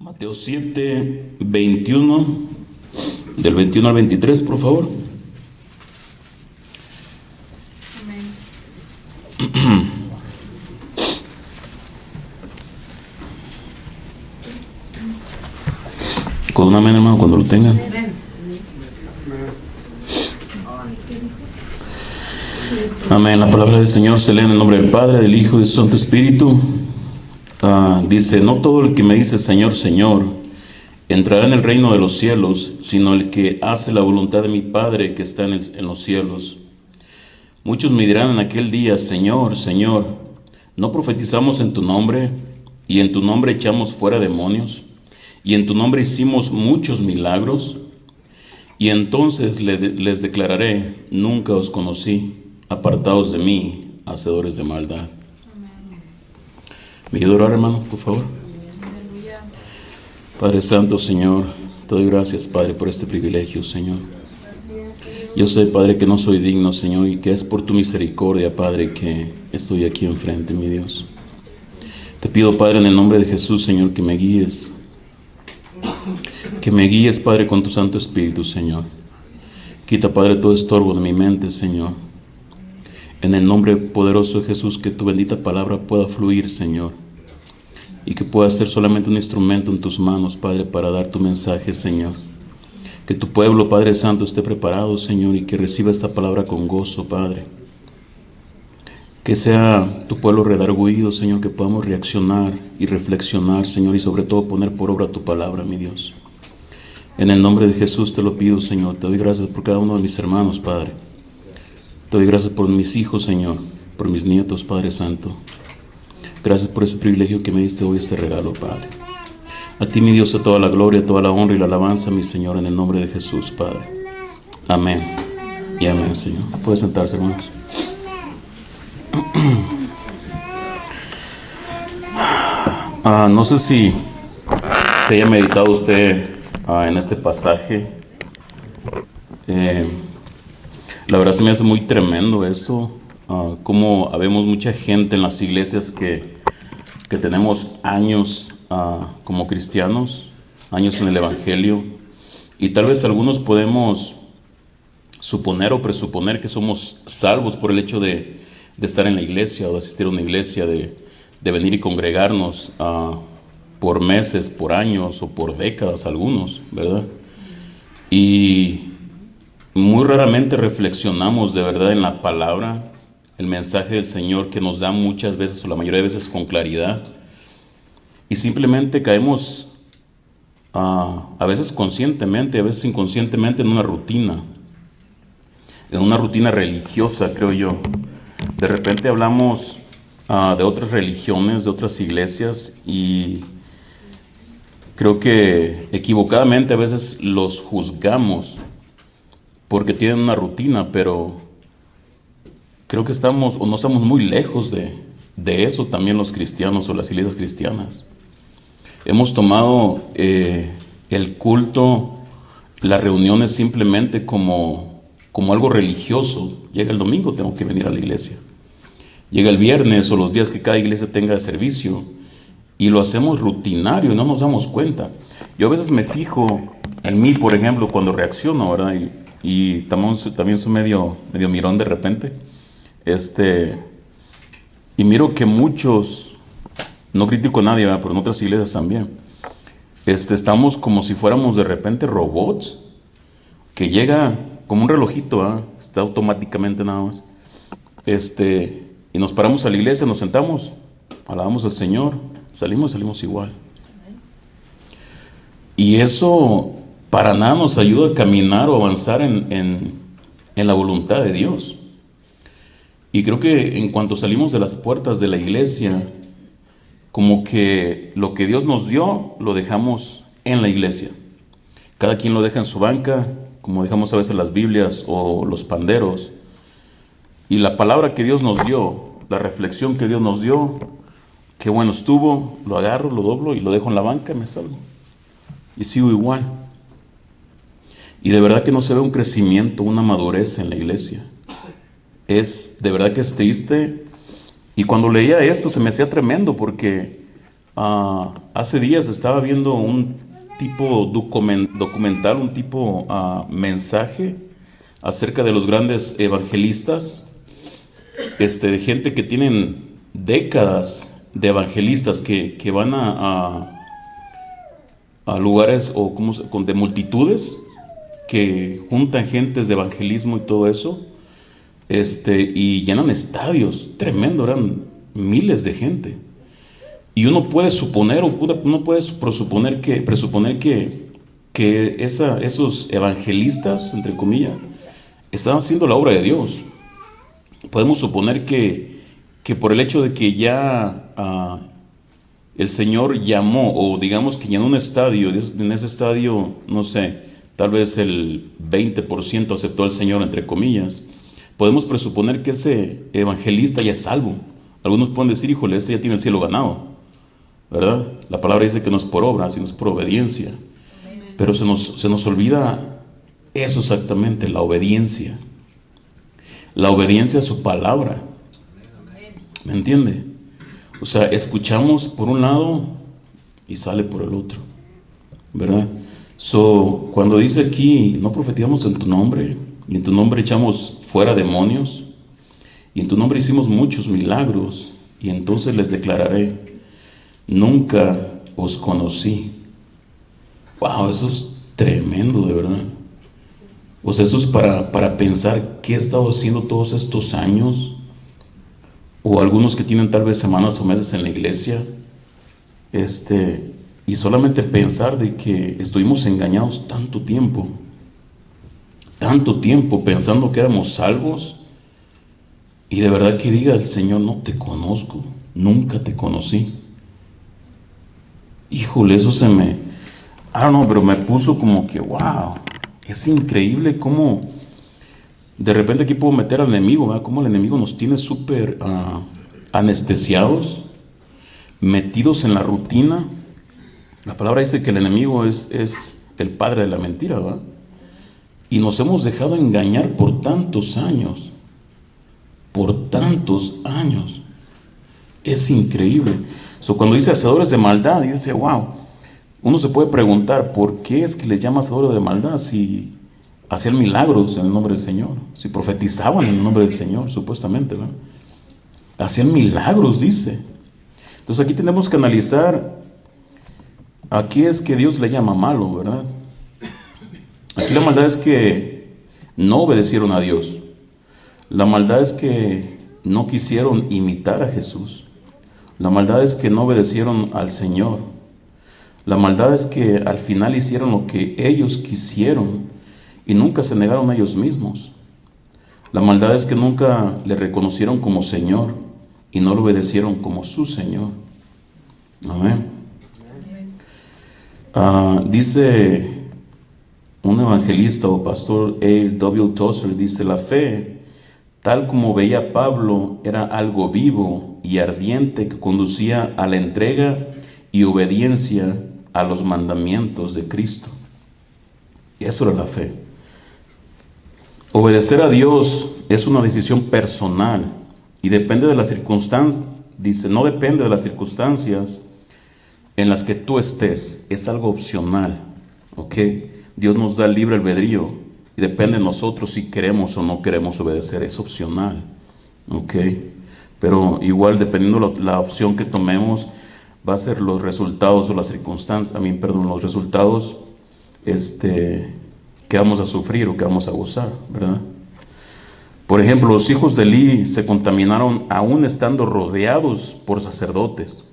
Mateo 7, 21, del 21 al 23, por favor. Amén. Con un amén, hermano, cuando lo tengan. Amén. La palabra del Señor se lee en el nombre del Padre, del Hijo y del Santo Espíritu. Dice: no todo el que me dice Señor, Señor, entrará en el reino de los cielos, sino el que hace la voluntad de mi Padre que está en los cielos. Muchos me dirán en aquel día: Señor, Señor, ¿no profetizamos en tu nombre, y en tu nombre echamos fuera demonios, y en tu nombre hicimos muchos milagros? Y entonces les declararé: nunca os conocí, apartaos de mí, hacedores de maldad. ¿Me ayuda a orar, hermano, por favor? Aleluya. Padre Santo, Señor, te doy gracias, Padre, por este privilegio, Señor. Yo sé, Padre, que no soy digno, Señor, y que es por tu misericordia, Padre, que estoy aquí enfrente, mi Dios. Te pido, Padre, en el nombre de Jesús, Señor, que me guíes. Que me guíes, Padre, con tu Santo Espíritu, Señor. Quita, Padre, todo estorbo de mi mente, Señor. En el nombre poderoso de Jesús, que tu bendita palabra pueda fluir, Señor. Y que pueda ser solamente un instrumento en tus manos, Padre, para dar tu mensaje, Señor. Que tu pueblo, Padre Santo, esté preparado, Señor, y que reciba esta palabra con gozo, Padre. Que sea tu pueblo redargüido, Señor, que podamos reaccionar y reflexionar, Señor, y sobre todo poner por obra tu palabra, mi Dios. En el nombre de Jesús te lo pido, Señor. Te doy gracias por cada uno de mis hermanos, Padre. Te doy gracias por mis hijos, Señor, por mis nietos, Padre Santo. Gracias por ese privilegio que me diste hoy, este regalo, Padre. A ti, mi Dios, a toda la gloria, toda la honra y la alabanza, mi Señor, en el nombre de Jesús, Padre. Amén. Y amén, Señor. Puede sentarse, hermanos. No sé si se haya meditado usted en este pasaje. La verdad se me hace muy tremendo esto. Como habemos mucha gente en las iglesias que tenemos años como cristianos, años en el Evangelio, y tal vez algunos podemos suponer o presuponer que somos salvos por el hecho de estar en la iglesia o de asistir a una iglesia, de venir y congregarnos por meses, por años o por décadas algunos, ¿verdad? Y muy raramente reflexionamos de verdad en la palabra, el mensaje del Señor que nos da muchas veces o la mayoría de veces con claridad, y simplemente caemos a veces conscientemente, a veces inconscientemente en una rutina religiosa, creo yo. De repente hablamos de otras religiones, de otras iglesias, y creo que equivocadamente a veces los juzgamos porque tienen una rutina, pero creo que estamos o no estamos muy lejos de eso también los cristianos o las iglesias cristianas. Hemos tomado el culto, las reuniones simplemente como algo religioso. Llega el domingo, tengo que venir a la iglesia. Llega el viernes o los días que cada iglesia tenga servicio, y lo hacemos rutinario y no nos damos cuenta. Yo a veces me fijo en mí, por ejemplo, cuando reacciono, ¿verdad? Y también soy medio mirón de repente. Y miro que muchos, no critico a nadie, ¿verdad? Pero en otras iglesias también, estamos como si fuéramos de repente robots, que llega como un relojito, ¿verdad? Está automáticamente nada más. Y nos paramos a la iglesia, nos sentamos, alabamos al Señor, salimos igual. Y eso para nada nos ayuda a caminar o avanzar en la voluntad de Dios. Y creo que en cuanto salimos de las puertas de la iglesia, como que lo que Dios nos dio, lo dejamos en la iglesia. Cada quien lo deja en su banca, como dejamos a veces las Biblias o los panderos. Y la palabra que Dios nos dio, la reflexión que Dios nos dio, qué bueno estuvo, lo agarro, lo doblo y lo dejo en la banca y me salgo. Y sigo igual. Y de verdad que no se ve un crecimiento, una madurez en la iglesia. De verdad que es triste. Y cuando leía esto se me hacía tremendo, porque Hace días estaba viendo un tipo documental, un tipo mensaje acerca de los grandes evangelistas, de gente que tienen décadas de evangelistas que van a lugares o de multitudes, que juntan gentes de evangelismo y todo eso, y llenan estadios, tremendo, eran miles de gente. Y uno puede suponer, uno puede presuponer que esos evangelistas, entre comillas, están haciendo la obra de Dios. Podemos suponer que por el hecho de que ya el Señor llamó, o digamos que llenó un estadio, en ese estadio, no sé, tal vez el 20% aceptó al Señor, entre comillas, podemos presuponer que ese evangelista ya es salvo. Algunos pueden decir, híjole, ese ya tiene el cielo ganado, ¿verdad? La palabra dice que no es por obra, sino es por obediencia. Pero se nos olvida eso exactamente, la obediencia. La obediencia a su palabra. ¿Me entiende? O sea, escuchamos por un lado y sale por el otro, ¿verdad? Cuando dice aquí, no profetizamos en tu nombre, y en tu nombre echamos fuera demonios, y en tu nombre hicimos muchos milagros, y entonces les declararé, nunca os conocí. Wow, eso es tremendo, de verdad. O sea, eso es para pensar qué he estado haciendo todos estos años, o algunos que tienen tal vez semanas o meses en la iglesia, y solamente pensar de que estuvimos engañados tanto tiempo pensando que éramos salvos, y de verdad que diga el Señor, no te conozco, nunca te conocí. Híjole, eso pero me puso como que, wow, es increíble cómo de repente aquí puedo meter al enemigo, ¿verdad? Cómo el enemigo nos tiene súper anestesiados, metidos en la rutina. La palabra dice que el enemigo es el padre de la mentira, ¿verdad? Y nos hemos dejado engañar por tantos años. Es increíble. Cuando dice hacedores de maldad, dice, wow, uno se puede preguntar, ¿por qué es que les llama hacedores de maldad si hacían milagros en el nombre del Señor? Si profetizaban en el nombre del Señor, supuestamente, ¿verdad? Hacían milagros, dice. Entonces aquí tenemos que analizar a qué es que Dios le llama malo, ¿verdad? Aquí la maldad es que no obedecieron a Dios. La maldad es que no quisieron imitar a Jesús. La maldad es que no obedecieron al Señor. La maldad es que al final hicieron lo que ellos quisieron y nunca se negaron a ellos mismos. La maldad es que nunca le reconocieron como Señor y no lo obedecieron como su Señor. Amén. Dice un evangelista o pastor A.W. Tozer, dice, la fe, tal como veía Pablo, era algo vivo y ardiente que conducía a la entrega y obediencia a los mandamientos de Cristo. Y eso era la fe. Obedecer a Dios es una decisión personal y depende de las circunstancias, dice, no depende de las circunstancias en las que tú estés, es algo opcional, ¿ok? Dios nos da el libre albedrío y depende de nosotros si queremos o no queremos obedecer, es opcional, ¿ok? Pero igual dependiendo la opción que tomemos, va a ser los resultados o las circunstancias, los resultados que vamos a sufrir o que vamos a gozar, ¿verdad? Por ejemplo, los hijos de Elí se contaminaron aún estando rodeados por sacerdotes.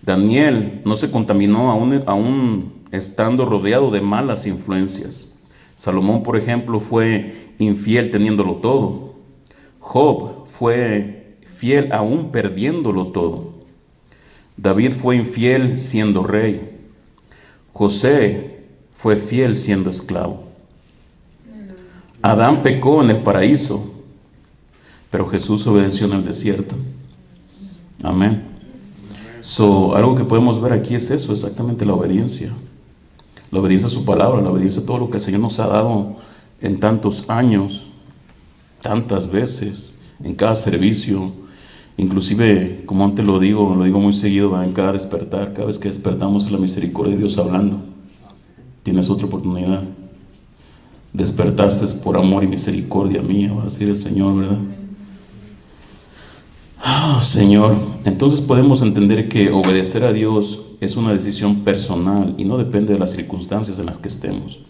Daniel no se contaminó aún estando rodeado de malas influencias. Salomón, por ejemplo, fue infiel teniéndolo todo. Job fue fiel aún perdiéndolo todo. David fue infiel siendo rey. José fue fiel siendo esclavo. Adán pecó en el paraíso, pero Jesús obedeció en el desierto. Amén. Algo que podemos ver aquí es eso, exactamente la obediencia. La obediencia a su palabra, la obediencia a todo lo que el Señor nos ha dado en tantos años, tantas veces, en cada servicio, Inclusive, como antes lo digo muy seguido, ¿verdad? En cada despertar, cada vez que despertamos es la misericordia de Dios hablando. Tienes otra oportunidad. Despertaste por amor y misericordia mía, va a decir el Señor, ¿verdad? Señor, entonces podemos entender que obedecer a Dios es una decisión personal y no depende de las circunstancias en las que estemos.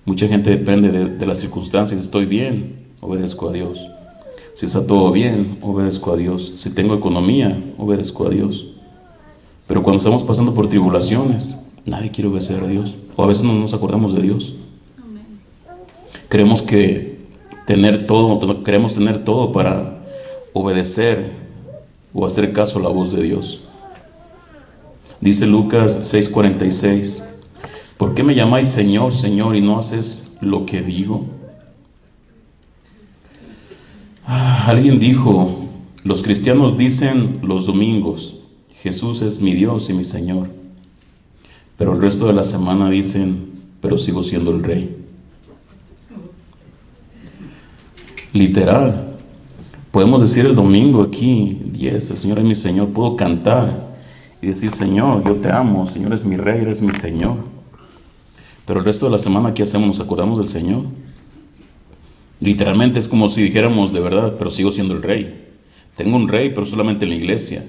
Mucha gente depende de las circunstancias. Estoy bien, obedezco a Dios. Si está todo bien, obedezco a Dios. Si tengo economía, obedezco a Dios. Pero cuando estamos pasando por tribulaciones, nadie quiere obedecer a Dios. O a veces no nos acordamos de Dios. Queremos tener todo para obedecer o hacer caso a la voz de Dios. Dice Lucas 6:46, ¿por qué me llamáis Señor, Señor, y no haces lo que digo? Alguien dijo, los cristianos dicen los domingos, Jesús es mi Dios y mi Señor. Pero el resto de la semana dicen, pero sigo siendo el Rey. Literal. Podemos decir el domingo aquí, el Señor es mi Señor. Puedo cantar y decir, Señor, yo te amo, Señor es mi Rey, eres mi Señor. Pero el resto de la semana, ¿qué hacemos? ¿Nos acordamos del Señor? Literalmente es como si dijéramos, de verdad, pero sigo siendo el Rey. Tengo un Rey, pero solamente en la iglesia.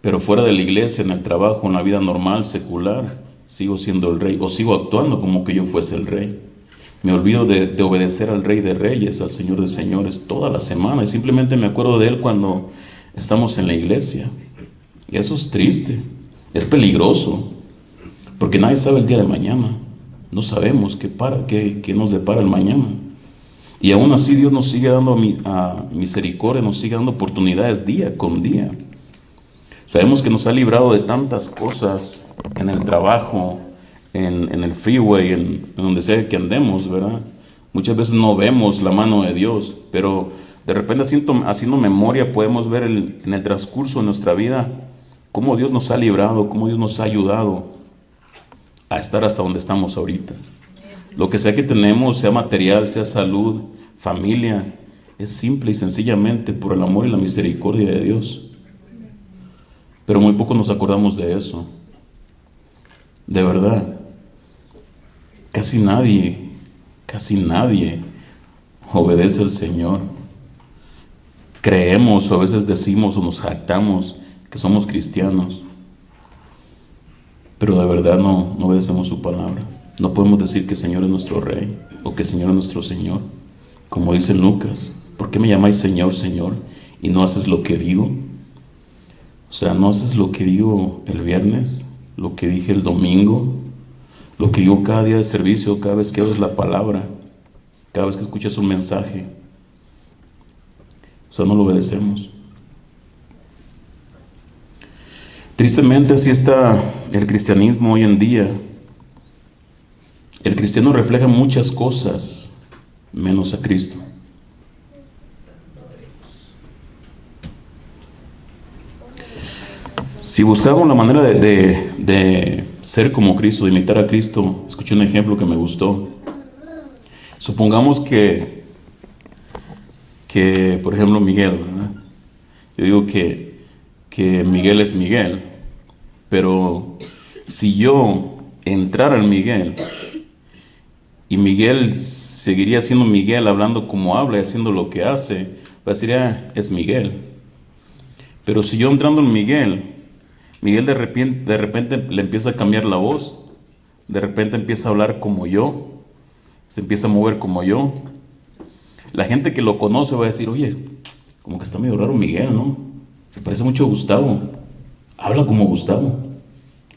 Pero fuera de la iglesia, en el trabajo, en la vida normal, secular, sigo siendo el Rey, o sigo actuando como que yo fuese el Rey. Me olvido de obedecer al Rey de Reyes, al Señor de Señores, toda la semana, y simplemente me acuerdo de Él cuando estamos en la iglesia. Y eso es triste, es peligroso, porque nadie sabe el día de mañana. No sabemos qué nos depara el mañana. Y aún así Dios nos sigue dando misericordia, nos sigue dando oportunidades día con día. Sabemos que nos ha librado de tantas cosas en el trabajo, en el freeway, en donde sea que andemos, ¿verdad? Muchas veces no vemos la mano de Dios, pero de repente haciendo memoria podemos ver en el transcurso de nuestra vida cómo Dios nos ha librado, cómo Dios nos ha ayudado a estar hasta donde estamos ahorita. Lo que sea que tenemos, sea material, sea salud, familia, es simple y sencillamente por el amor y la misericordia de Dios. Pero muy poco nos acordamos de eso. De verdad. Casi nadie obedece al Señor. Creemos o a veces decimos o nos jactamos que somos cristianos, pero de verdad no obedecemos su palabra. No podemos decir que el Señor es nuestro Rey o que el Señor es nuestro Señor. Como dice Lucas, ¿por qué me llamáis Señor, Señor y no haces lo que digo? O sea, no haces lo que digo el viernes, lo que dije el domingo, lo que digo cada día de servicio, cada vez que oyes la palabra, cada vez que escuchas un mensaje. O sea, no lo obedecemos. Tristemente así está el cristianismo hoy en día. El cristiano refleja muchas cosas, menos a Cristo. Si buscamos la manera de ser como Cristo, de imitar a Cristo, escuché un ejemplo que me gustó. Supongamos que por ejemplo, Miguel, ¿verdad? Yo digo que Miguel es Miguel, pero si yo entrara en Miguel y Miguel seguiría siendo Miguel, hablando como habla y haciendo lo que hace, pues diría, es Miguel. Pero si yo entrando en Miguel de repente le empieza a cambiar la voz, de repente empieza a hablar como yo, se empieza a mover como yo, la gente que lo conoce va a decir, oye, como que está medio raro Miguel, ¿no? Se parece mucho a Gustavo, habla como Gustavo,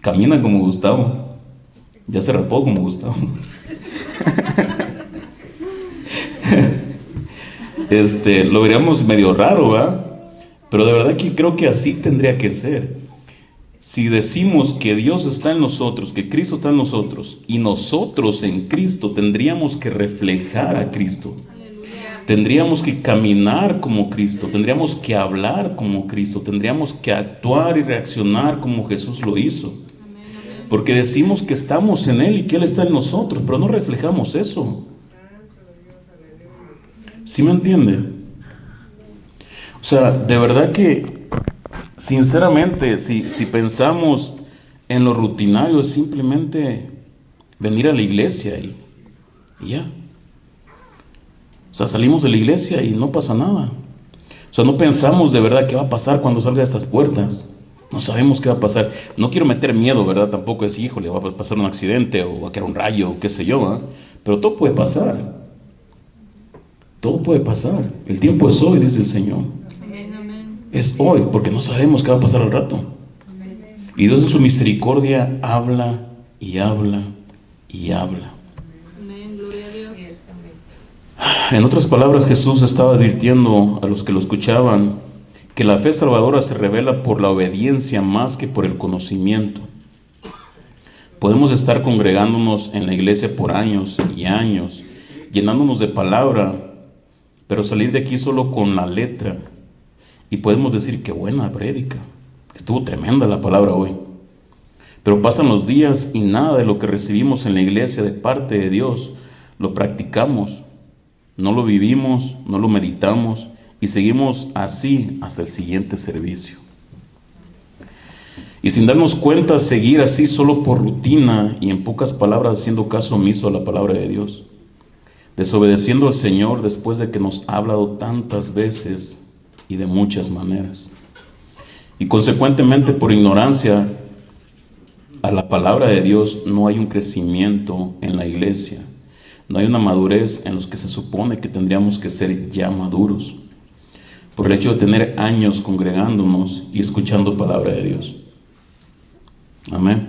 camina como Gustavo, ya se rapó como Gustavo. Lo veríamos medio raro, ¿verdad? Pero de verdad que creo que así tendría que ser. Si decimos que Dios está en nosotros, que Cristo está en nosotros, y nosotros en Cristo, tendríamos que reflejar a Cristo. Tendríamos que caminar como Cristo, tendríamos que hablar como Cristo, tendríamos que actuar y reaccionar como Jesús lo hizo. Porque decimos que estamos en Él y que Él está en nosotros, pero no reflejamos eso. ¿Sí me entiende? O sea, de verdad que, sinceramente, si pensamos en lo rutinario, es simplemente venir a la iglesia y ya. O sea, salimos de la iglesia y no pasa nada. O sea, no pensamos de verdad qué va a pasar cuando salga de estas puertas. No sabemos qué va a pasar. No quiero meter miedo, ¿verdad? Tampoco decir, híjole, va a pasar un accidente o va a caer un rayo o qué sé yo, ¿ah? Pero todo puede pasar. Todo puede pasar. El tiempo es hoy, dice el Señor. Amén, amén. Es hoy, porque no sabemos qué va a pasar al rato. Y Dios en su misericordia habla y habla y habla. Amén, gloria a Dios. En otras palabras, Jesús estaba advirtiendo a los que lo escuchaban que la fe salvadora se revela por la obediencia más que por el conocimiento. Podemos estar congregándonos en la iglesia por años y años, llenándonos de palabra, pero salir de aquí solo con la letra. Y podemos decir, qué buena prédica, estuvo tremenda la palabra hoy. Pero pasan los días y nada de lo que recibimos en la iglesia de parte de Dios lo practicamos, no lo vivimos, no lo meditamos y seguimos así hasta el siguiente servicio. Y sin darnos cuenta, seguir así solo por rutina y en pocas palabras haciendo caso omiso a la palabra de Dios, desobedeciendo al Señor después de que nos ha hablado tantas veces y de muchas maneras. Y consecuentemente por ignorancia a la palabra de Dios no hay un crecimiento en la iglesia, no hay una madurez en los que se supone que tendríamos que ser ya maduros, por el hecho de tener años congregándonos y escuchando palabra de Dios. Amén.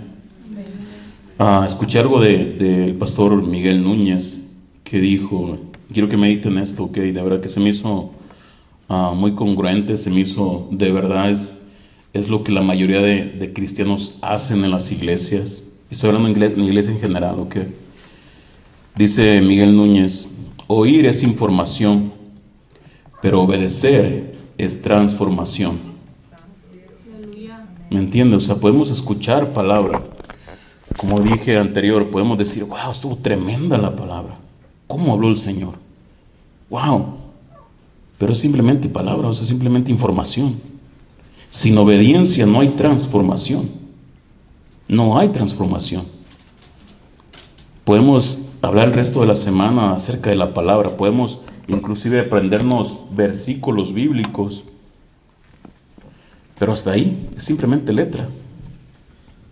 Escuché algo del pastor Miguel Núñez que dijo, quiero que mediten esto, ok, de verdad que se me hizo muy congruente, se me hizo, de verdad es lo que la mayoría de cristianos hacen en las iglesias. Estoy hablando en iglesia en general, ok. Dice Miguel Núñez, oír es información, pero obedecer es transformación. Aleluya. ¿Me entiendes? O sea, podemos escuchar palabra. Como dije anterior, podemos decir, wow, estuvo tremenda la palabra. ¿Cómo habló el Señor? Wow. Pero es simplemente palabra, o sea, simplemente información. Sin obediencia no hay transformación. No hay transformación. Podemos hablar el resto de la semana acerca de la palabra. Podemos inclusive aprendernos versículos bíblicos. Pero hasta ahí es simplemente letra.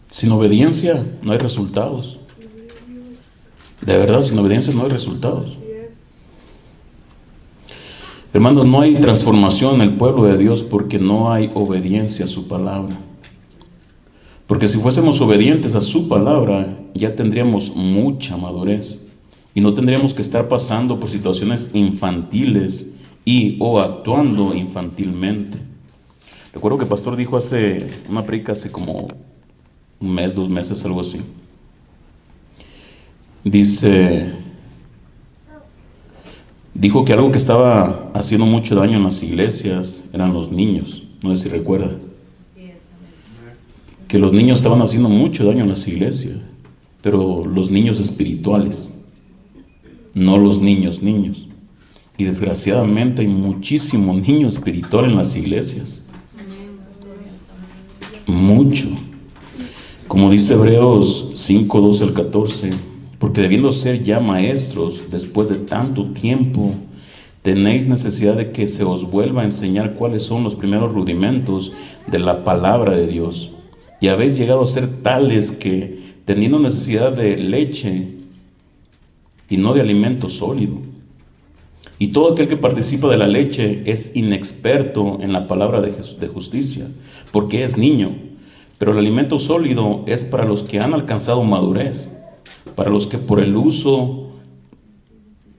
Sin obediencia no hay resultados. De verdad, sin obediencia no hay resultados. Hermanos, no hay transformación en el pueblo de Dios porque no hay obediencia a su palabra. Porque si fuésemos obedientes a su palabra, ya tendríamos mucha madurez y no tendríamos que estar pasando por situaciones infantiles o actuando infantilmente. Recuerdo que el pastor dijo hace una predica hace como un mes, 2 meses, algo así. Dijo que algo que estaba haciendo mucho daño en las iglesias eran los niños. No sé si recuerda. Que los niños estaban haciendo mucho daño en las iglesias, pero los niños espirituales, no los niños. Y desgraciadamente hay muchísimo niño espiritual en las iglesias. Mucho. Como dice Hebreos 5, 12 al 14, porque debiendo ser ya maestros después de tanto tiempo, tenéis necesidad de que se os vuelva a enseñar cuáles son los primeros rudimentos de la palabra de Dios. Y habéis llegado a ser tales que, teniendo necesidad de leche y no de alimento sólido, y todo aquel que participa de la leche es inexperto en la palabra de justicia, porque es niño. Pero el alimento sólido es para los que han alcanzado madurez, para los que por el uso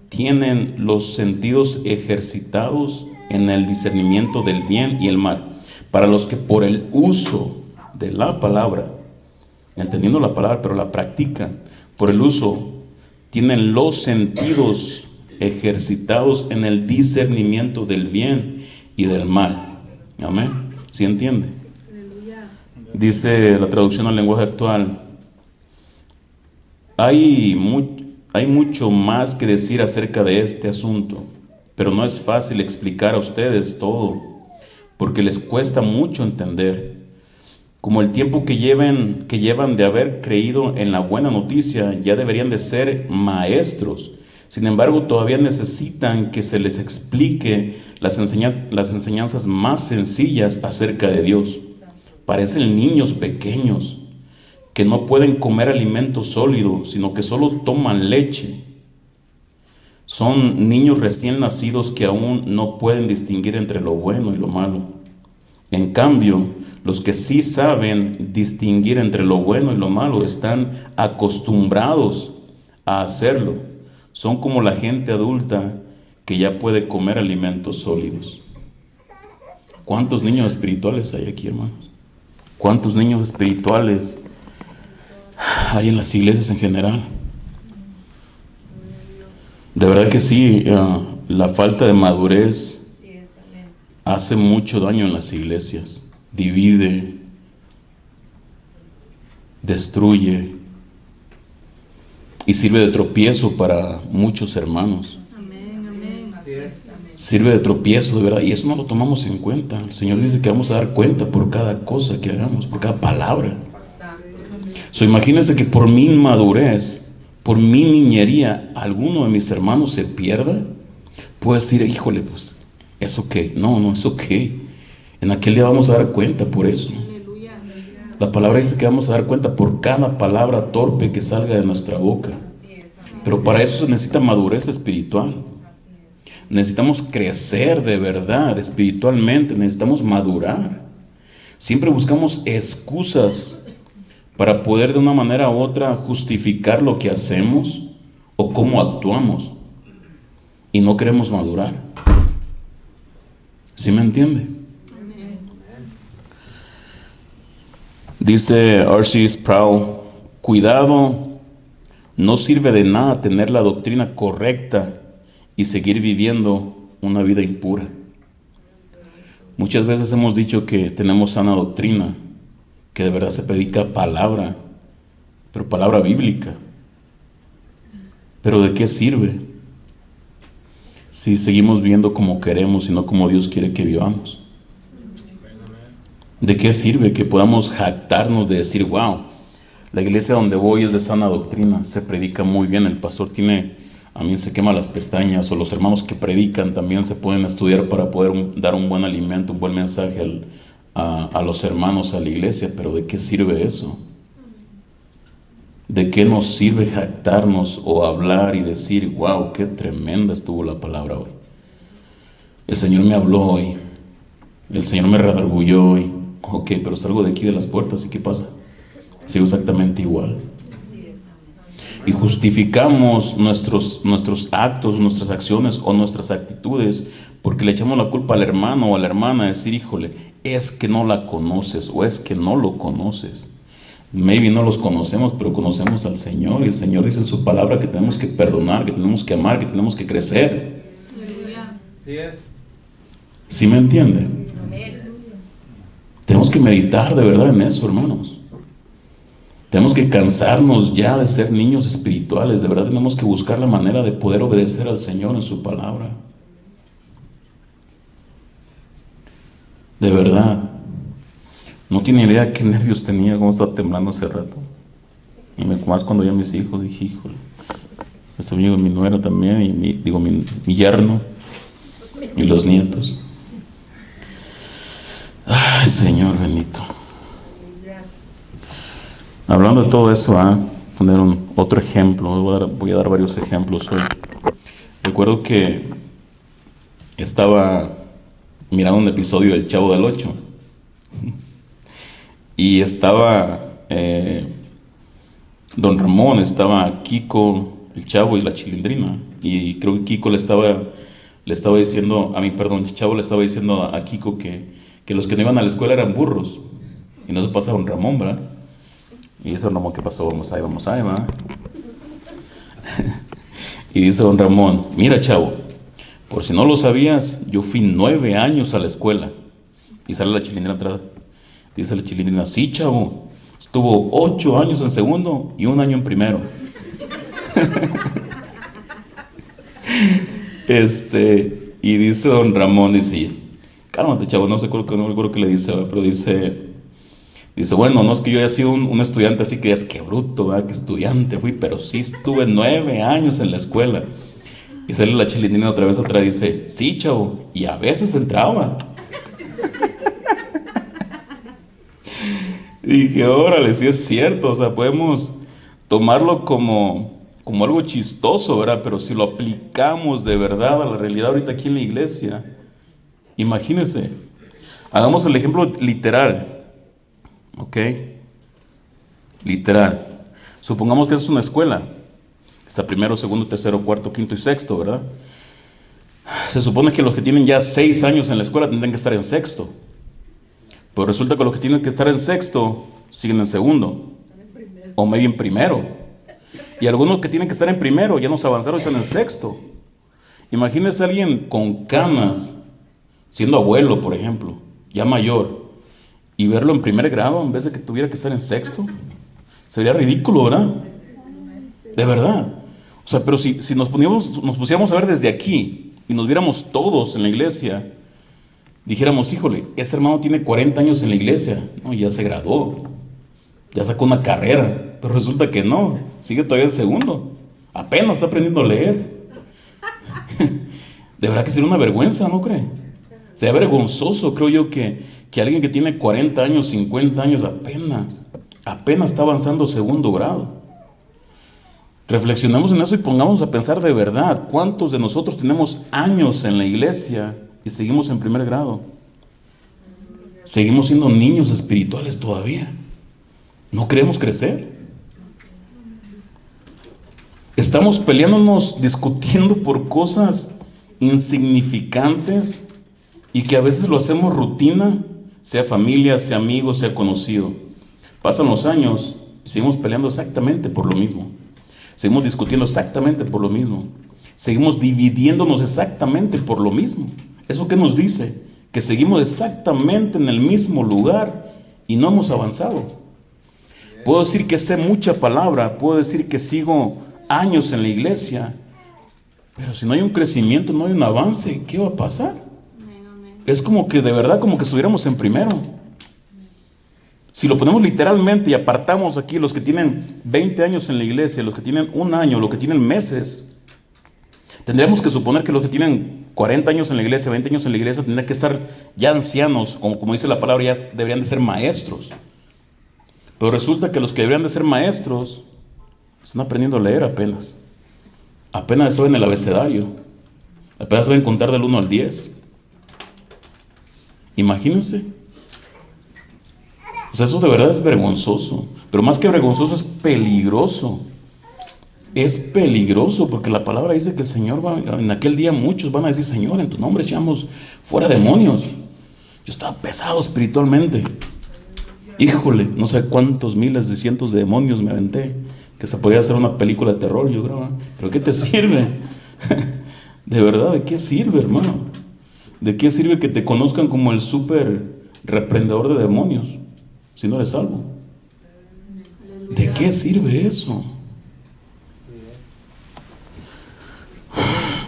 tienen los sentidos ejercitados en el discernimiento del bien y el mal, para los que por el uso de la palabra, entendiendo la palabra pero la practican, por el uso tienen los sentidos ejercitados en el discernimiento del bien y del mal. Amén. ¿Sí entiende? Dice la traducción al lenguaje actual, hay mucho más que decir acerca de este asunto, pero no es fácil explicar a ustedes todo porque les cuesta mucho entender. Como el tiempo que llevan de haber creído en la buena noticia, ya deberían de ser maestros. Sin embargo, todavía necesitan que se les explique las enseñanzas más sencillas acerca de Dios. Parecen niños pequeños que no pueden comer alimento sólido, sino que solo toman leche. Son niños recién nacidos que aún no pueden distinguir entre lo bueno y lo malo. En cambio, los que sí saben distinguir entre lo bueno y lo malo están acostumbrados a hacerlo. Son como la gente adulta que ya puede comer alimentos sólidos. ¿Cuántos niños espirituales hay aquí, hermanos? ¿Cuántos niños espirituales hay en las iglesias en general? De verdad que sí, la falta de madurez hace mucho daño en las iglesias. Divide, destruye y sirve de tropiezo para muchos hermanos. Amén, amén. Sirve de tropiezo, de verdad, y eso no lo tomamos en cuenta. El Señor dice que vamos a dar cuenta por cada cosa que hagamos, por cada palabra. Imagínense que por mi inmadurez, por mi niñería, alguno de mis hermanos se pierda. Puedo decir, híjole, pues, ¿eso qué? No, ¿eso qué? En aquel día vamos a dar cuenta por eso. Aleluya. La palabra dice que vamos a dar cuenta por cada palabra torpe que salga de nuestra boca. Pero para eso se necesita madurez espiritual. Necesitamos crecer de verdad espiritualmente, necesitamos madurar. Siempre buscamos excusas para poder de una manera u otra justificar lo que hacemos o cómo actuamos. Y no queremos madurar. ¿Sí me entiende? Dice R.C. Sproul, cuidado, no sirve de nada tener la doctrina correcta y seguir viviendo una vida impura. Muchas veces hemos dicho que tenemos sana doctrina, que de verdad se predica palabra, pero palabra bíblica. ¿Pero de qué sirve si seguimos viviendo como queremos y no como Dios quiere que vivamos? ¿De qué sirve que podamos jactarnos de decir, wow, la iglesia donde voy es de sana doctrina, se predica muy bien, el pastor a mí se quema las pestañas, o los hermanos que predican también se pueden estudiar para poder dar un buen alimento, un buen mensaje a los hermanos, a la iglesia? Pero ¿de qué sirve eso? ¿De qué nos sirve jactarnos o hablar y decir, wow, qué tremenda estuvo la palabra hoy? El Señor me habló hoy, el Señor me redarguyó hoy. Ok, pero salgo de aquí de las puertas y ¿qué pasa? Sigo exactamente igual. Y justificamos nuestros actos, nuestras acciones o nuestras actitudes porque le echamos la culpa al hermano o a la hermana, decir, híjole, es que no la conoces o es que no lo conoces. Maybe no los conocemos, pero conocemos al Señor, y el Señor dice en su palabra que tenemos que perdonar, que tenemos que amar, que tenemos que crecer. Aleluya. ¿Sí me entiende? Tenemos que meditar de verdad en eso, hermanos. Tenemos que cansarnos ya de ser niños espirituales. De verdad tenemos que buscar la manera de poder obedecer al Señor en su palabra. De verdad. No tiene idea qué nervios tenía, cómo estaba temblando hace rato. Y más cuando vi a mis hijos, dije, híjole, este amigo, mi nuera también, y mi yerno, y los nietos. Ay, Señor bendito. Hablando de todo eso, poner otro ejemplo. Voy a dar varios ejemplos hoy. Recuerdo que estaba mirando un episodio del Chavo del Ocho y estaba Don Ramón, estaba Kiko, el Chavo y la Chilindrina, y creo que Kiko le estaba diciendo, el Chavo le estaba diciendo a Kiko que los que no iban a la escuela eran burros, y no se pasa Don Ramón, ¿verdad? Y dice Don Ramón, ¿qué pasó? Vamos ahí, ¿verdad? Y dice Don Ramón, mira, Chavo, por si no lo sabías, yo fui 9 años a la escuela. Y sale la Chilindrina atrás. Dice la Chilindrina, sí, Chavo, estuvo 8 años en segundo y 1 año en primero. Y dice Don Ramón, dice, cálmate, chavo, no recuerdo qué le dice, ¿verdad? Pero dice, bueno, no es que yo haya sido un estudiante así que es que bruto, ¿verdad? Que estudiante fui, pero sí estuve 9 años en la escuela. Y sale la chilindrina otra vez atrás y dice, sí, chavo, y a veces entraba. Y dije, órale, sí es cierto, o sea, podemos tomarlo como algo chistoso, ¿verdad? Pero si lo aplicamos de verdad a la realidad ahorita aquí en la iglesia, imagínense, hagamos el ejemplo literal, ¿ok? Literal. Supongamos que es una escuela, está primero, segundo, tercero, cuarto, quinto y sexto, ¿verdad? Se supone que los que tienen ya 6 años en la escuela tendrán que estar en sexto. Pero resulta que los que tienen que estar en sexto siguen en segundo o medio en primero. Y algunos que tienen que estar en primero ya nos avanzaron y están en sexto. Imagínense a alguien con canas, siendo abuelo, por ejemplo, ya mayor, y verlo en primer grado en vez de que tuviera que estar en sexto. Sería ridículo, ¿verdad? De verdad. O sea, pero si nos pusiéramos a ver desde aquí y nos viéramos todos en la iglesia, dijéramos, híjole, este hermano tiene 40 años en la iglesia, no, ya se graduó, ya sacó una carrera, pero resulta que no, sigue todavía en segundo, apenas está aprendiendo a leer. De verdad que sería una vergüenza, ¿no cree? Sería vergonzoso, creo yo, que alguien que tiene 40 años, 50 años, apenas está avanzando segundo grado. Reflexionemos en eso y pongamos a pensar de verdad, ¿cuántos de nosotros tenemos años en la iglesia y seguimos en primer grado? Seguimos siendo niños espirituales todavía. ¿No queremos crecer? Estamos peleándonos, discutiendo por cosas insignificantes y que a veces lo hacemos rutina, sea familia, sea amigo, sea conocido. Pasan los años y seguimos peleando exactamente por lo mismo. Seguimos discutiendo exactamente por lo mismo. Seguimos dividiéndonos exactamente por lo mismo. ¿Eso qué nos dice? Que seguimos exactamente en el mismo lugar y no hemos avanzado. Puedo decir que sé mucha palabra, puedo decir que sigo años en la iglesia, pero si no hay un crecimiento, no hay un avance, ¿qué va a pasar? Es como que de verdad, como que estuviéramos en primero. Si lo ponemos literalmente y apartamos aquí los que tienen 20 años en la iglesia, los que tienen 1 año, los que tienen meses, tendríamos que suponer que los que tienen 40 años en la iglesia, 20 años en la iglesia, tendrían que estar ya ancianos, como dice la palabra, ya deberían de ser maestros. Pero resulta que los que deberían de ser maestros están aprendiendo a leer apenas. Apenas saben el abecedario. Apenas saben contar del 1 al 10. Imagínense. O sea, eso de verdad es vergonzoso. Pero más que vergonzoso, es peligroso. Es peligroso porque la palabra dice que el Señor en aquel día muchos van a decir, Señor, en tu nombre echamos fuera demonios. Yo estaba pesado espiritualmente. Híjole, no sé cuántos miles de cientos de demonios me aventé, que se podía hacer una película de terror, yo creo. ¿Pero qué te sirve? De verdad, ¿de qué sirve, hermano? ¿De qué sirve que te conozcan como el súper reprendedor de demonios si no eres salvo? ¿De qué sirve eso?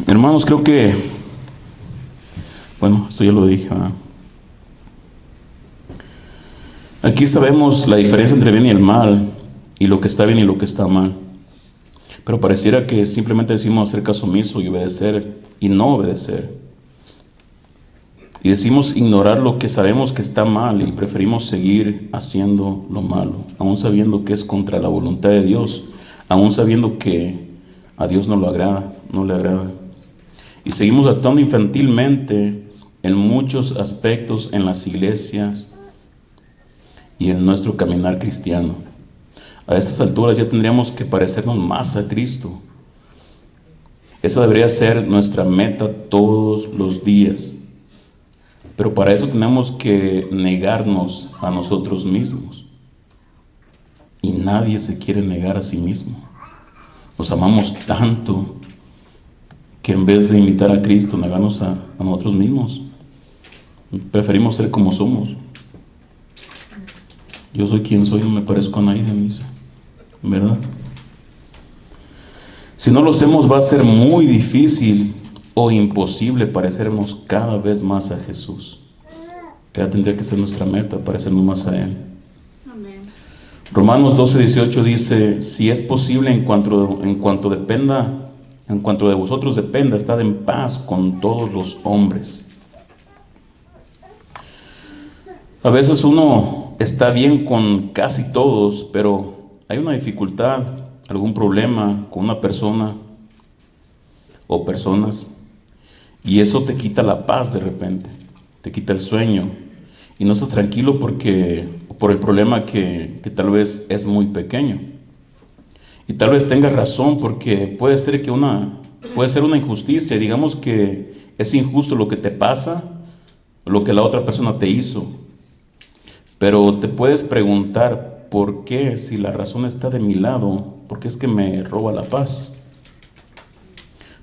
Hermanos, creo que, bueno, esto ya lo dije, ¿verdad? Aquí sabemos la diferencia entre bien y el mal, y lo que está bien y lo que está mal. Pero pareciera que simplemente decimos hacer caso omiso y obedecer y no obedecer. Y decimos ignorar lo que sabemos que está mal y preferimos seguir haciendo lo malo, aún sabiendo que es contra la voluntad de Dios, aún sabiendo que a Dios no le agrada. Y seguimos actuando infantilmente en muchos aspectos en las iglesias y en nuestro caminar cristiano. A estas alturas ya tendríamos que parecernos más a Cristo. Esa debería ser nuestra meta todos los días. Pero para eso tenemos que negarnos a nosotros mismos. Y nadie se quiere negar a sí mismo. Nos amamos tanto que en vez de imitar a Cristo, negarnos a nosotros mismos, preferimos ser como somos. Yo soy quien soy, no me parezco a nadie, dice, ¿verdad? Si no lo hacemos, va a ser muy difícil o imposible parecernos cada vez más a Jesús. Ella tendría que ser nuestra meta, parecernos más a Él. Amén. Romanos 12:18 dice: si es posible, en cuanto de vosotros dependa, estad en paz con todos los hombres. A veces uno está bien con casi todos, pero hay una dificultad, algún problema con una persona o personas, y eso te quita la paz de repente, te quita el sueño, y no estás tranquilo por el problema que tal vez es muy pequeño. Y tal vez tengas razón, porque puede ser una injusticia. Digamos que es injusto lo que te pasa, lo que la otra persona te hizo. Pero te puedes preguntar, ¿por qué? Si la razón está de mi lado, ¿por qué es que me roba la paz?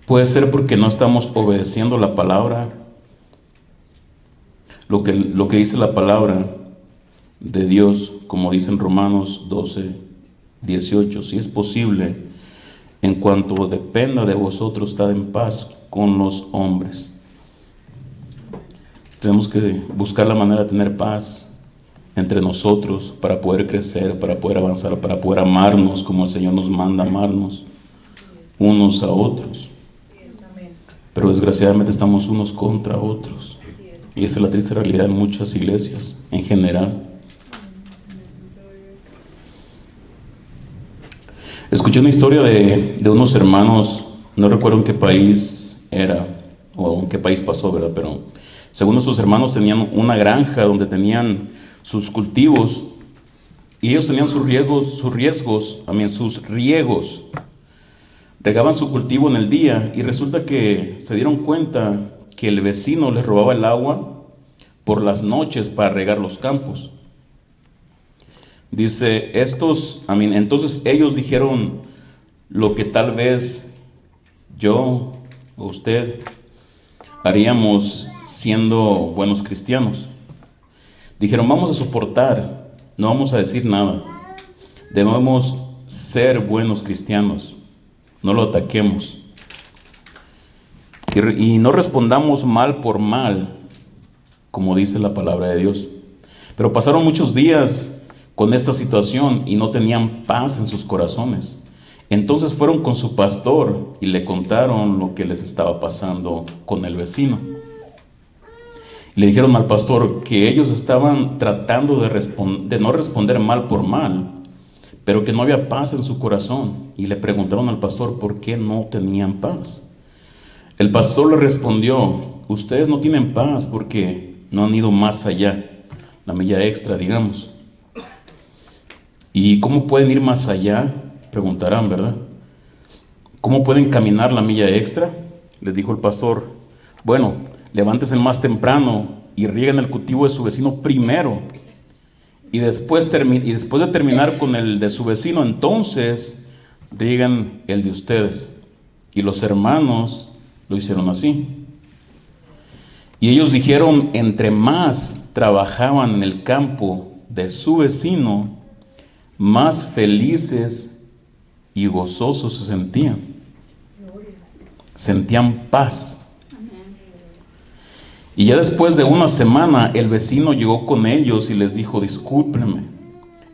Puede ser porque no estamos obedeciendo la palabra, lo que dice la palabra de Dios, como dice en Romanos 12:18. Si es posible, en cuanto dependa de vosotros, estad en paz con los hombres. Tenemos que buscar la manera de tener paz entre nosotros para poder crecer, para poder avanzar, para poder amarnos como el Señor nos manda amarnos unos a otros. Pero desgraciadamente estamos unos contra otros, y esa es la triste realidad en muchas iglesias en general. Escuché una historia de unos hermanos, no recuerdo en qué país era o en qué país pasó, ¿verdad? Pero según esos hermanos tenían una granja donde tenían sus cultivos, y ellos tenían sus riegos. Regaban su cultivo en el día, y resulta que se dieron cuenta que el vecino les robaba el agua por las noches para regar los campos. Dice, entonces ellos dijeron lo que tal vez yo o usted haríamos siendo buenos cristianos. Dijeron, vamos a soportar, no vamos a decir nada. Debemos ser buenos cristianos, no lo ataquemos. Y no respondamos mal por mal, como dice la palabra de Dios. Pero pasaron muchos días con esta situación y no tenían paz en sus corazones. Entonces fueron con su pastor y le contaron lo que les estaba pasando con el vecino. Le dijeron al pastor que ellos estaban tratando de no responder mal por mal, pero que no había paz en su corazón. Y le preguntaron al pastor por qué no tenían paz. El pastor le respondió, ustedes no tienen paz porque no han ido más allá, la milla extra, digamos. ¿Y cómo pueden ir más allá? Preguntarán, ¿verdad? ¿Cómo pueden caminar la milla extra? Les dijo el pastor, bueno, levántense más temprano y rieguen el cultivo de su vecino primero. Y después de terminar con el de su vecino, entonces riegan el de ustedes. Y los hermanos lo hicieron así. Y ellos dijeron, entre más trabajaban en el campo de su vecino, más felices y gozosos se sentían. Sentían paz. Y ya después de una semana, el vecino llegó con ellos y les dijo, discúlpenme,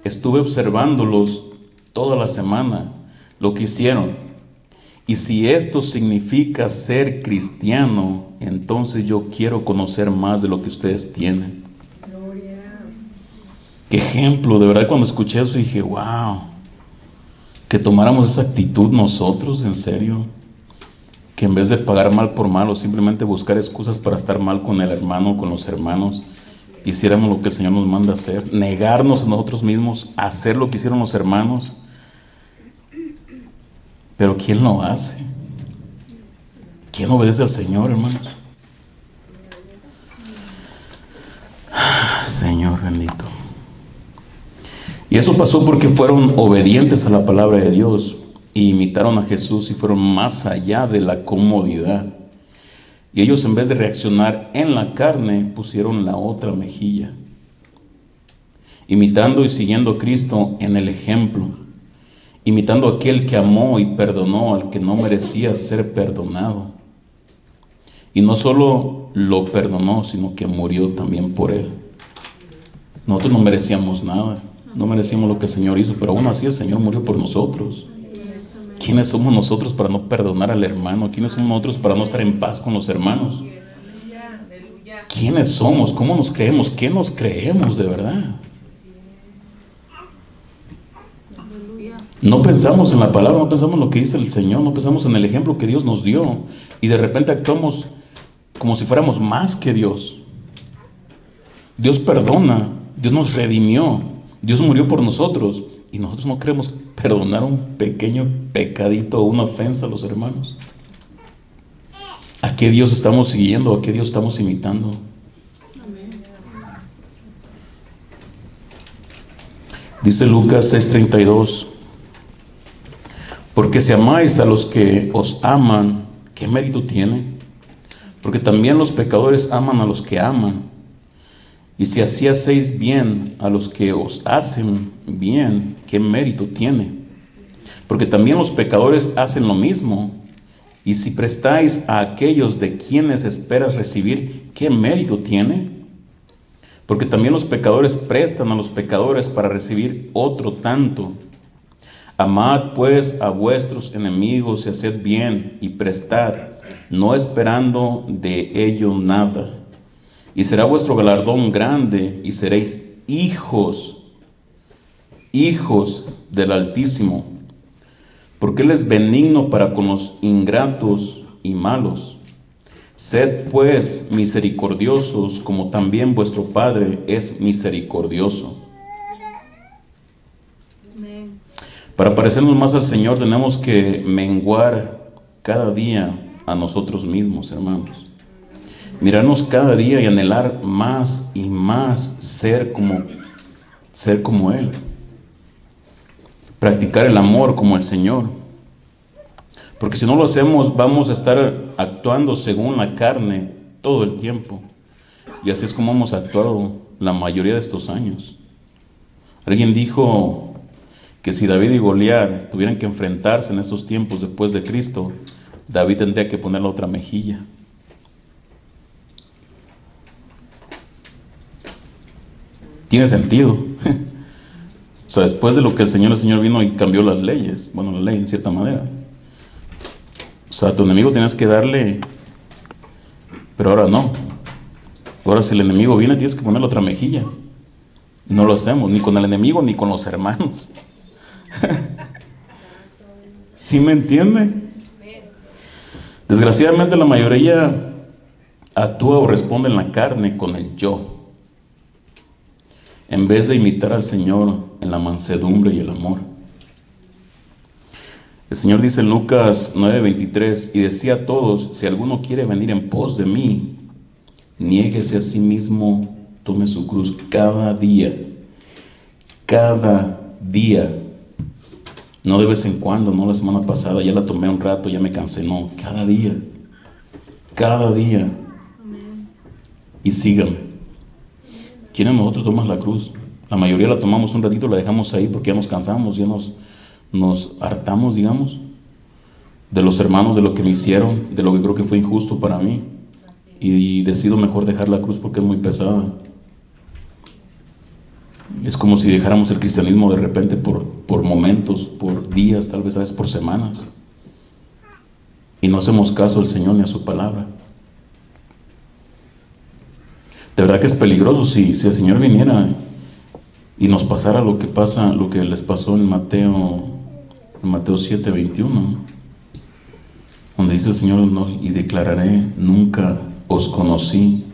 estuve observándolos toda la semana, lo que hicieron. Y si esto significa ser cristiano, entonces yo quiero conocer más de lo que ustedes tienen. Qué ejemplo, de verdad, cuando escuché eso dije, wow, que tomáramos esa actitud nosotros, en serio, que en vez de pagar mal por mal o simplemente buscar excusas para estar mal con el hermano, con los hermanos, hiciéramos lo que el Señor nos manda a hacer, negarnos a nosotros mismos, hacer lo que hicieron los hermanos. Pero ¿quién lo hace? ¿Quién obedece al Señor, hermanos? Señor bendito. Y eso pasó porque fueron obedientes a la palabra de Dios y imitaron a Jesús y fueron más allá de la comodidad. Y ellos, en vez de reaccionar en la carne, pusieron la otra mejilla, imitando y siguiendo a Cristo en el ejemplo, imitando a aquel que amó y perdonó al que no merecía ser perdonado. Y no solo lo perdonó, sino que murió también por él. Nosotros no merecíamos nada, no merecíamos lo que el Señor hizo, pero aún así el Señor murió por nosotros. ¿Quiénes somos nosotros para no perdonar al hermano? ¿Quiénes somos nosotros para no estar en paz con los hermanos? ¿Quiénes somos? ¿Cómo nos creemos? ¿Qué nos creemos de verdad? No pensamos en la palabra, no pensamos en lo que dice el Señor, no pensamos en el ejemplo que Dios nos dio, y de repente actuamos como si fuéramos más que Dios. Dios perdona, Dios nos redimió, Dios murió por nosotros, y nosotros no queremos perdonar un pequeño pecadito o una ofensa a los hermanos. ¿A qué Dios estamos siguiendo? ¿A qué Dios estamos imitando? Dice Lucas 6:32: porque si amáis a los que os aman, ¿qué mérito tiene? Porque también los pecadores aman a los que aman. Y si así hacéis bien a los que os hacen bien, ¿qué mérito tiene? Porque también los pecadores hacen lo mismo. Y si prestáis a aquellos de quienes esperas recibir, ¿qué mérito tiene? Porque también los pecadores prestan a los pecadores para recibir otro tanto. Amad pues a vuestros enemigos y haced bien y prestad, no esperando de ello nada. Y será vuestro galardón grande y seréis hijos del Altísimo, porque Él es benigno para con los ingratos y malos. Sed pues misericordiosos, como también vuestro Padre es misericordioso. Amén. Para parecernos más al Señor tenemos que menguar cada día a nosotros mismos, hermanos. Mirarnos cada día y anhelar más y más ser como Él. Practicar el amor como el Señor. Porque si no lo hacemos, vamos a estar actuando según la carne todo el tiempo. Y así es como hemos actuado la mayoría de estos años. Alguien dijo que si David y Goliat tuvieran que enfrentarse en esos tiempos después de Cristo, David tendría que poner la otra mejilla. Tiene sentido. O sea, después de lo que el Señor vino y cambió las leyes, bueno, la ley en cierta manera. O sea, a tu enemigo tienes que darle, pero ahora no. Ahora si el enemigo viene tienes que ponerle otra mejilla. No lo hacemos, ni con el enemigo ni con los hermanos. ¿Sí me entiende? Desgraciadamente la mayoría actúa o responde en la carne con el yo, en vez de imitar al Señor en la mansedumbre y el amor. El Señor dice en Lucas 9:23: y decía a todos, si alguno quiere venir en pos de mí, niéguese a sí mismo, tome su cruz cada día, no de vez en cuando, no la semana pasada, ya la tomé un rato, ya me cansé, no, cada día, y síganme. ¿Quiénes de nosotros tomamos la cruz? La mayoría la tomamos un ratito, la dejamos ahí porque ya nos cansamos, ya nos hartamos, digamos, de los hermanos, de lo que me hicieron, de lo que creo que fue injusto para mí, y decido mejor dejar la cruz porque es muy pesada. Es como si dejáramos el cristianismo de repente por momentos, por días, tal vez a veces por semanas, y no hacemos caso al Señor ni a su palabra. De verdad que es peligroso si el Señor viniera y nos pasara lo que les pasó en Mateo 7:21, donde dice el Señor, no, y declararé, nunca os conocí,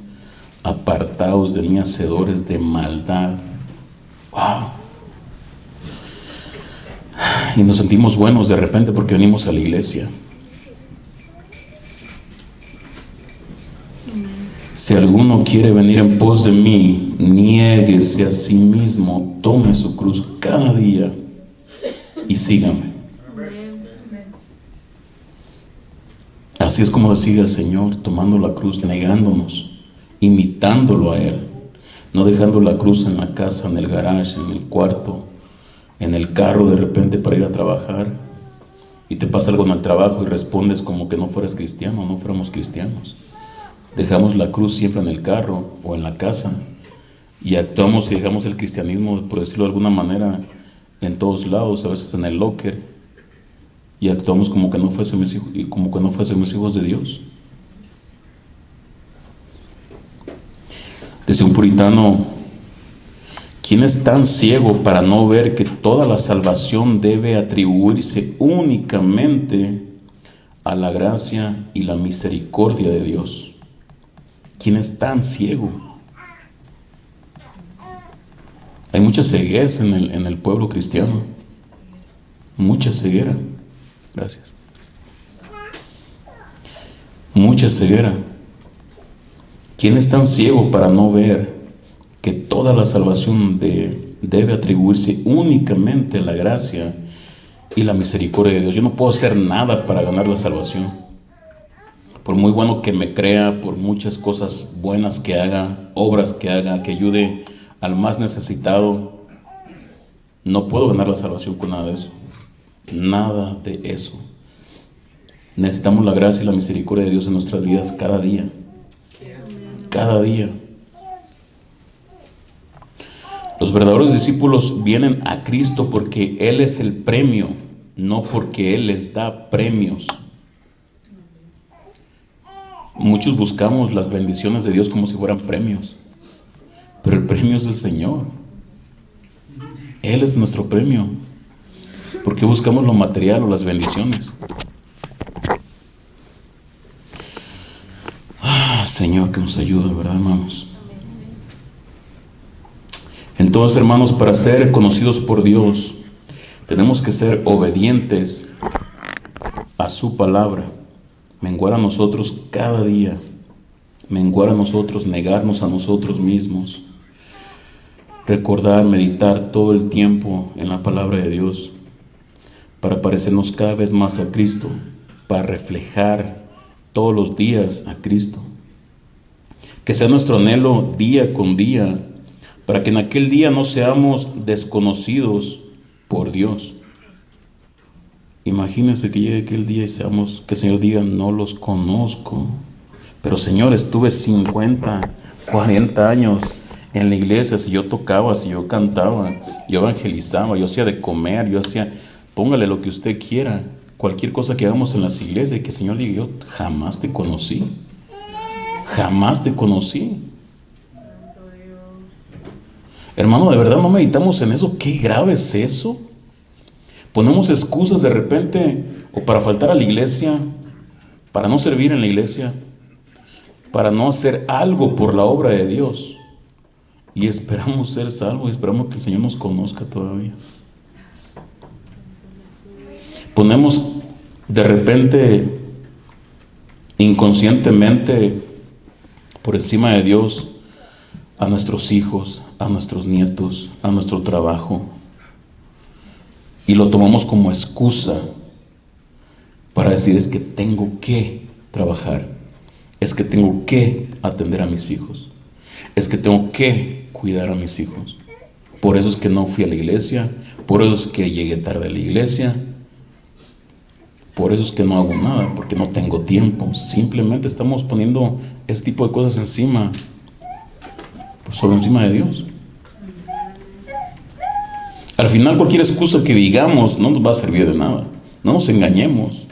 apartaos de mí, hacedores de maldad. Wow. Y nos sentimos buenos de repente porque venimos a la iglesia. Si alguno quiere venir en pos de mí, niéguese a sí mismo, tome su cruz cada día y sígame. Así es como sigue el Señor, tomando la cruz, negándonos, imitándolo a Él, no dejando la cruz en la casa, en el garage, en el cuarto, en el carro de repente para ir a trabajar, y te pasa algo en el trabajo y respondes como que no fueras cristiano, no fuéramos cristianos. Dejamos la cruz siempre en el carro o en la casa, y actuamos y dejamos el cristianismo, por decirlo de alguna manera, en todos lados, a veces en el locker, y actuamos como que no fuésemos hijos, y como que no fuésemos hijos de Dios. Dice un puritano: ¿quién es tan ciego para no ver que toda la salvación debe atribuirse únicamente a la gracia y la misericordia de Dios? ¿Quién es tan ciego? Hay mucha ceguera en el pueblo cristiano. Mucha ceguera. Gracias. Mucha ceguera. ¿Quién es tan ciego para no ver que toda la salvación debe atribuirse únicamente a la gracia y la misericordia de Dios? Yo no puedo hacer nada para ganar la salvación. Por muy bueno que me crea, por muchas cosas buenas que haga, obras que haga, que ayude al más necesitado, no puedo ganar la salvación con nada de eso. Nada de eso. Necesitamos la gracia y la misericordia de Dios en nuestras vidas cada día. Cada día. Los verdaderos discípulos vienen a Cristo porque Él es el premio, no porque Él les da premios. Muchos buscamos las bendiciones de Dios como si fueran premios, pero el premio es el Señor. Él es nuestro premio. ¿Por qué buscamos lo material o las bendiciones? Señor, que nos ayude, ¿verdad, hermanos? Entonces, hermanos, para ser conocidos por Dios, tenemos que ser obedientes a su palabra, menguar a nosotros cada día, menguar a nosotros, negarnos a nosotros mismos, recordar, meditar todo el tiempo en la palabra de Dios, para parecernos cada vez más a Cristo, para reflejar todos los días a Cristo. Que sea nuestro anhelo día con día, para que en aquel día no seamos desconocidos por Dios. Imagínense que llegue aquel día y que el Señor diga: no los conozco. Pero Señor, estuve 50, 40 años en la iglesia, si yo tocaba, si yo cantaba, yo evangelizaba, yo hacía de comer, yo hacía, póngale lo que usted quiera, cualquier cosa que hagamos en las iglesias, y que el Señor diga: yo jamás te conocí. Jamás te conocí. Hermano, de verdad no meditamos en eso. Qué grave es eso. Ponemos excusas de repente, o para faltar a la iglesia, para no servir en la iglesia, para no hacer algo por la obra de Dios, y esperamos ser salvos, y esperamos que el Señor nos conozca todavía. Ponemos de repente, inconscientemente, por encima de Dios a nuestros hijos, a nuestros nietos, a nuestro trabajo, y lo tomamos como excusa para decir: es que tengo que trabajar, es que tengo que atender a mis hijos, es que tengo que cuidar a mis hijos. Por eso es que no fui a la iglesia, por eso es que llegué tarde a la iglesia, por eso es que no hago nada, porque no tengo tiempo. Simplemente estamos poniendo este tipo de cosas encima, sobre encima de Dios. Al final, cualquier excusa que digamos no nos va a servir de nada. No nos engañemos.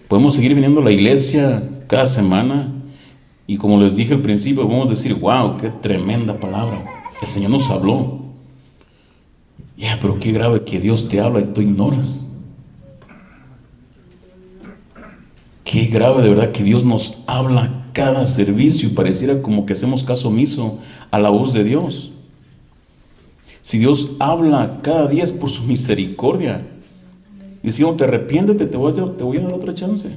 Podemos seguir viniendo a la iglesia cada semana, y como les dije al principio, podemos decir: wow, qué tremenda palabra, el Señor nos habló. Pero qué grave que Dios te habla y tú ignoras. Qué grave de verdad que Dios nos habla cada servicio y pareciera como que hacemos caso omiso a la voz de Dios. Si Dios habla cada día es por su misericordia. Y si no te arrepiéntete, te voy a dar otra chance.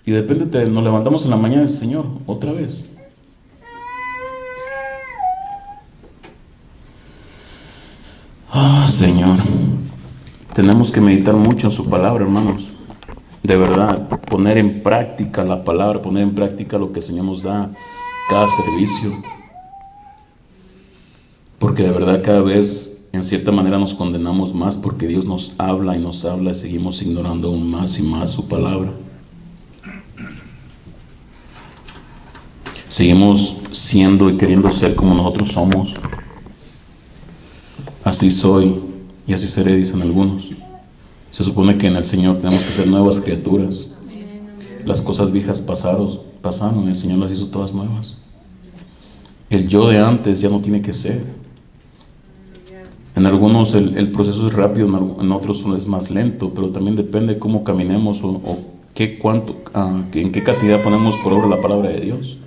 Y de repente nos levantamos en la mañana y dice: Señor, otra vez. Señor, tenemos que meditar mucho en su palabra, hermanos. De verdad, poner en práctica la palabra, poner en práctica lo que el Señor nos da cada servicio. Porque de verdad cada vez, en cierta manera, nos condenamos más, porque Dios nos habla y seguimos ignorando aún más y más su palabra. Seguimos siendo y queriendo ser como nosotros somos. Así soy y así seré, dicen algunos. Se supone que en el Señor tenemos que ser nuevas criaturas. Las cosas viejas pasaron y el Señor las hizo todas nuevas. El yo de antes ya no tiene que ser. En algunos el proceso es rápido, en otros es más lento, pero también depende cómo caminemos o en qué cantidad ponemos por obra la palabra de Dios.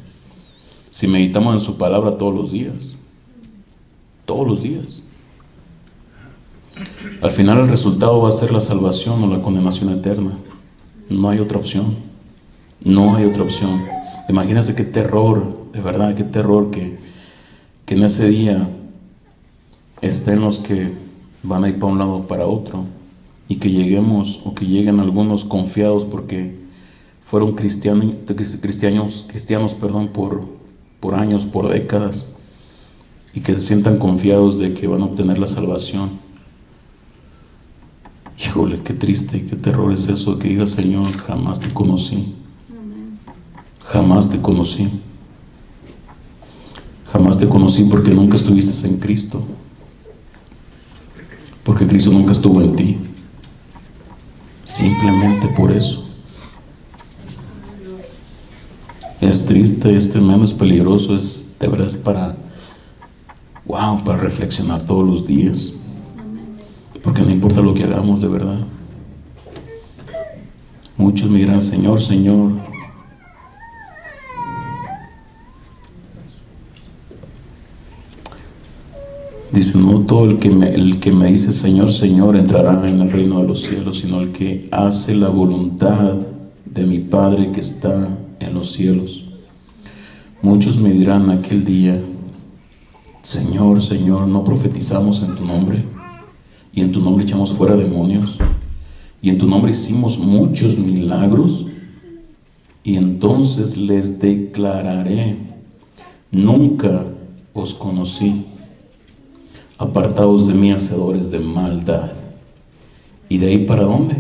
Si meditamos en su palabra todos los días, al final el resultado va a ser la salvación o la condenación eterna. No hay otra opción. No hay otra opción. Imagínense qué terror, de verdad, qué terror que en ese día estén los que van a ir para un lado o para otro, y que lleguemos o que lleguen algunos confiados porque fueron cristianos por años, por décadas, y que se sientan confiados de que van a obtener la salvación. Híjole, qué triste, qué terror es eso, que diga: Señor, jamás te conocí. Jamás te conocí. Jamás te conocí porque nunca estuviste en Cristo. Porque Cristo nunca estuvo en ti. Simplemente por eso. Es triste, es tremendo, es peligroso, de verdad es para reflexionar todos los días. Porque no importa lo que hagamos, de verdad. Muchos me dirán: Señor, Señor. Dice: no todo el que me dice Señor, Señor entrará en el reino de los cielos, sino el que hace la voluntad de mi Padre que está en los cielos. Muchos me dirán aquel día: Señor, Señor, ¿no profetizamos en tu nombre? Y en tu nombre echamos fuera demonios, y en tu nombre hicimos muchos milagros. Y entonces les declararé: nunca os conocí. Apartaos de mí, hacedores de maldad. ¿Y de ahí para dónde?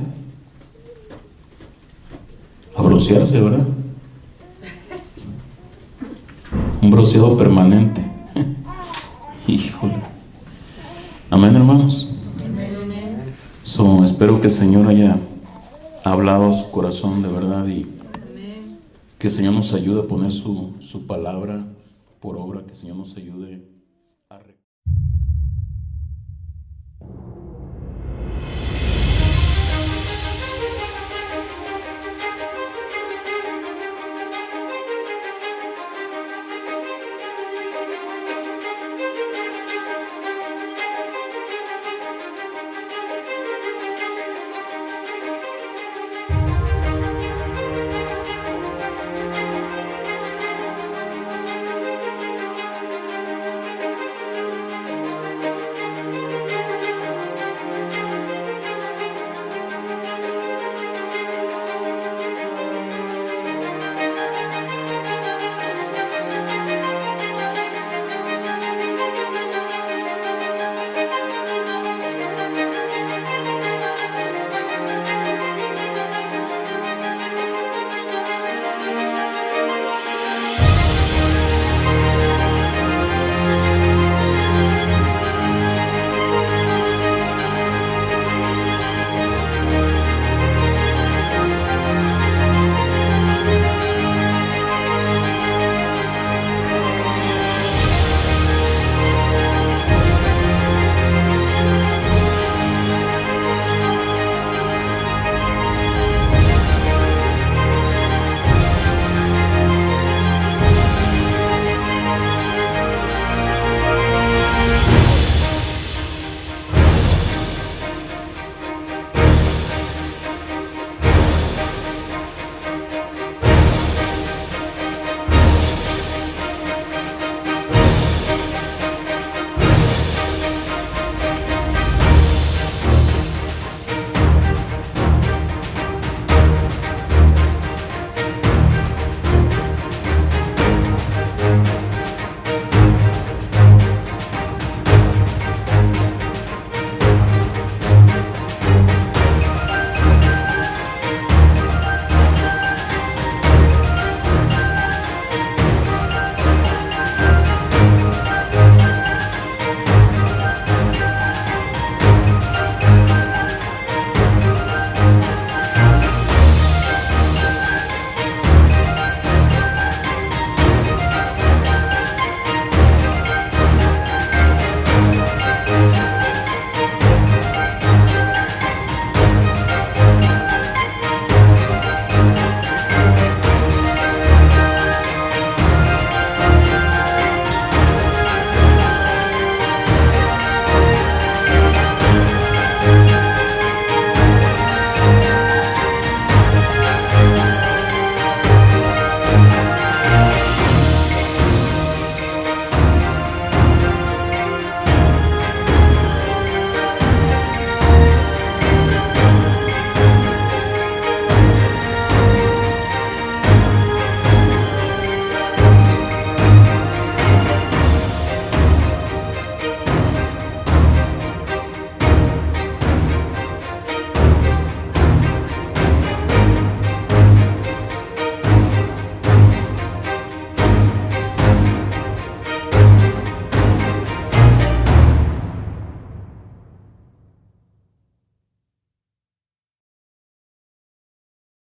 A broncearse, ¿verdad? Un bronceado permanente. Híjole. Amén, hermanos. Espero que el Señor haya hablado a su corazón de verdad, y que el Señor nos ayude a poner su palabra por obra, que el Señor nos ayude a